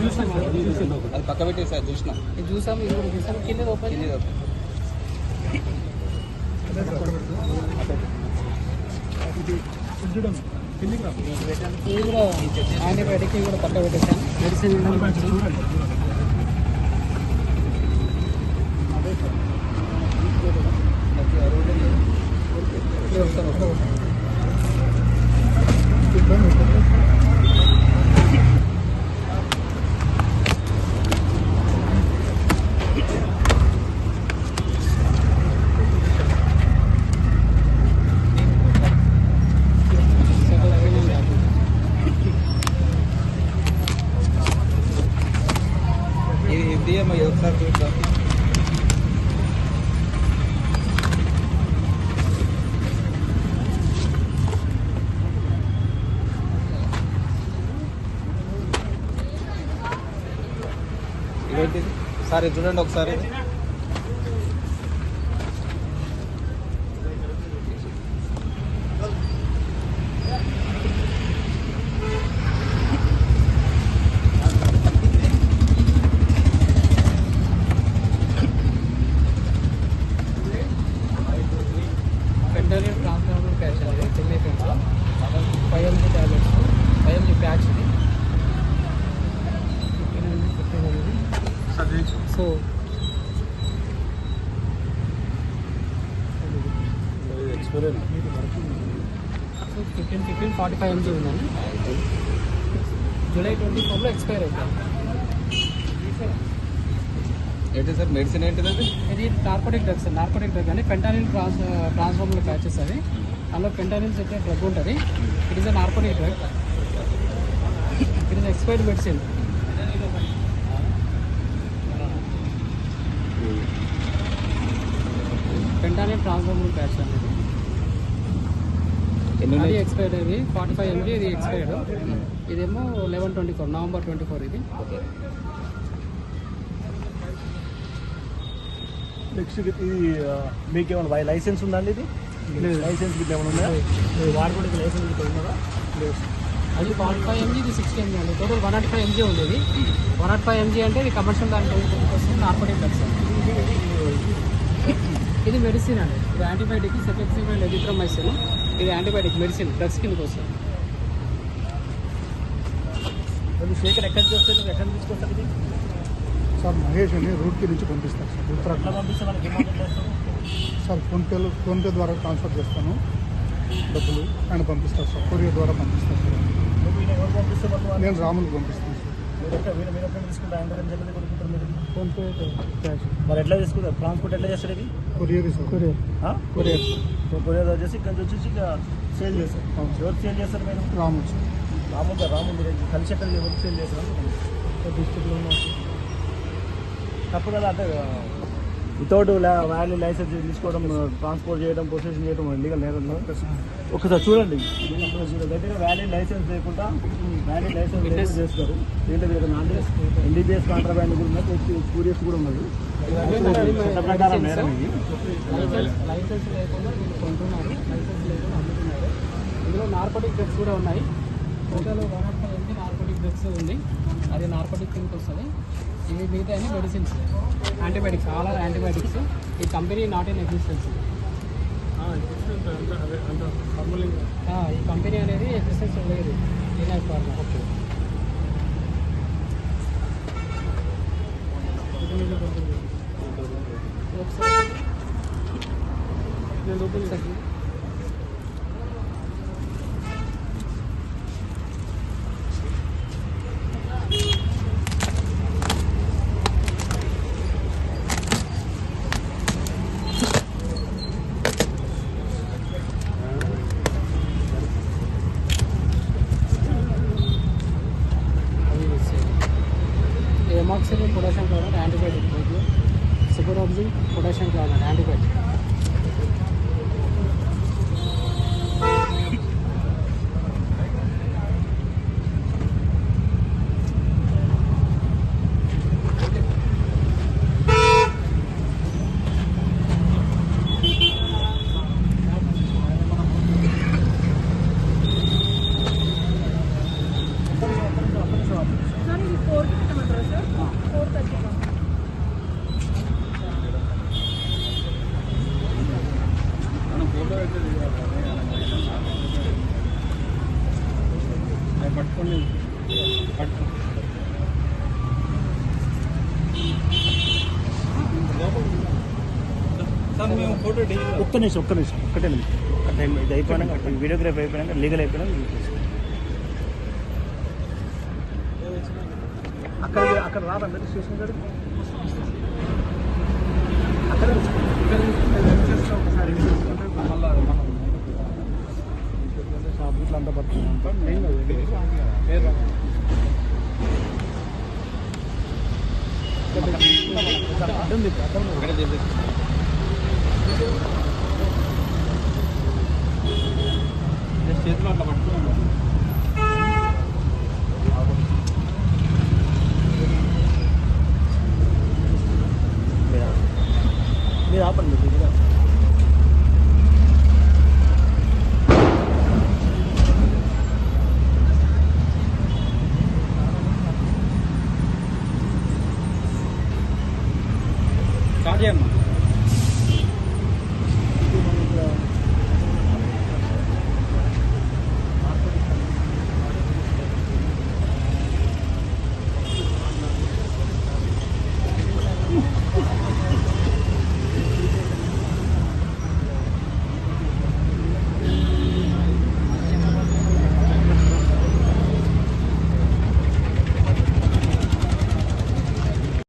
అది పక్క పెట్టేసారి చూసినా ఇది చూసాము, ఇది కూడా చూసాము. కింద ఓపెన్ ఇది కూడా యాంటీబయాటిక్ కూడా పక్క పెట్టేసాను. మెడిసిన్ ఇది అమ్మా ఒకసారి చూద్దాం. ఇదేంటిది సార్ ఇది చూడండి ఒకసారి. పెంటోనిల్ ట్రాన్స్ఫార్మర్ ప్యాచ్ అనేది 10 ml 5 mg tablets 5 mg patch ఇది 15 mg సో ఎక్స్పైరీ 15 45 mg ఉందండి. జూలై 24లో ఎక్స్పైర్ అవుతుంది. ఏంటి సార్ మెడిసిన్ ఏంటిది అది? ఇది నార్కోటిక్ డ్రగ్ అని పెంటానిల్ ట్రాన్స్ఫార్మర్ ప్యాచెస్ అవి. అందులో పెంటానిల్ చెప్పే డ్రగ్ ఉంటుంది. It is a narcotic drug. It is expired medicine. Fentanyl transformer patch అనేది అది ఎక్స్పైర్డ్. ఇది 45 mg ఇది ఎక్స్పైర్డ్. ఇదేమో 11/24 నవంబర్ 24 ఇది. నెక్స్ట్ ఇది మీకు ఏమైనా లైసెన్స్ ఉందండి? ఇది లైసెన్స్ గిట్ల ఏమైనా ఉందా? వాడుకోవడానికి లైసెన్స్ గిట్ల ఉన్నదా? అది 45 mg ఇది 60 mg అండి. టోటల్ 105 mg ఉండేది. 105 mg అంటే ఇది కమర్షియల్ దాంట్లో నార్కోటిక్ డ్రగ్స్. ఇది మెడిసిన్ అండి. ఇది యాంటీబయాటిక్ సెఫెక్సిమైన్ ఎజిథ్రోమైసిన్. ఇది యాంటీబయాటిక్ మెడిసిన్ డ్రగ్స్ కిందకి వస్తుంది. శేఖర్ ఎక్కడి నుంచి వస్తుంది? ఎక్కడి నుంచి తీసుకొస్తారు ఇది? సార్ మహేష్ అని రూట్కి నుంచి పంపిస్తారు సార్. ఎట్లా పంపిస్తే మనకి అమౌంట్ చేస్తారు? సార్ ఫోన్పే ద్వారా ట్రాన్స్ఫర్ చేస్తాను డబ్బులు. ఆయన పంపిస్తారు సార్. కొరియర్ ద్వారా పంపిస్తారు సార్. ఎవరు పంపిస్తే నేను రాములకు పంపిస్తాను సార్. మీరు ఎక్కడ తీసుకుంటారు? ఆయన దగ్గర చెప్పి కొనుక్కుంటారు మీరు? PhonePe cash. మరి ఎట్లా తీసుకుంటారు? ట్రాన్స్పోర్ట్ ఎట్లా చేస్తారు? ఇది కొరియర్ సార్. కొరియర్ కొరియర్ వచ్చేసి ఇక్కడ నుంచి వచ్చి ఇక సేల్ చేస్తారు. ఎవరు సేల్ చేస్తారు? మీరు రాము సార్. రాము మీరు కలిసి ఎక్కడ ఎవరు సేల్ చేస్తారు? డిస్ట్రిక్ట్లో తప్పు కదా. అంటే వితౌట్ వ్యాలీ లైసెన్స్ తీసుకోవడం, ట్రాన్స్పోర్ట్ చేయడం, ప్రొసెసింగ్ చేయడం లీగల్ నేరం. ఒకసారి చూడండి, దగ్గర వ్యాలీ లైసెన్స్ లేకుండా వ్యాలీ లైసెన్స్ చేస్తారు. దీంట్లో దగ్గర NDPS కాంట్రాబ్యాండ్ కూడా ఉన్నది, స్పూరియస్ కూడా ఉన్నది. ప్రకారం నేరం ఇది. లైసెన్స్ లేకుండా వీళ్ళు కొంటున్నారు, లైసెన్స్ లేకుండా అమ్ముతున్నారు. ఇందులో నార్కోటిక్ డ్రగ్స్ కూడా ఉన్నాయి. టోటల్ 105 mg నార్కోటిక్ డ్రగ్స్ ఉంది. అది నార్కోటిక్ కిందకి వస్తుంది. ఇవి మిగతా అన్ని medicines, antibiotics, all are antibiotics. ఈ కంపెనీ నాట్ ఇన్ ఎగ్జిస్టెన్స్. ఈ కంపెనీ అనేది ఎగ్జిస్టెన్స్ లేదు. వినాయక్ ఫార్మా. ఒకసారి ఎమాక్సిలిన్ పొటాషియం క్లోరైడ్ యాంటీబయాటిక్. సిపరోబ్జిన్ potassium chloride antibiotic. Sorry, 4 sir మేము ఫోటో ఒక్క నిమిషం ఒక్కటే నిమిషం. ఇది అయిపోయినాక వీడియోగ్రఫీ అయిపోయినాక లీగల్ అయిపోయినాక అక్కడ రాదండి స్టేషన్ గారు అక్కడ ఒకసారి షాప్ ఇట్లా అంతా పడుతుంది.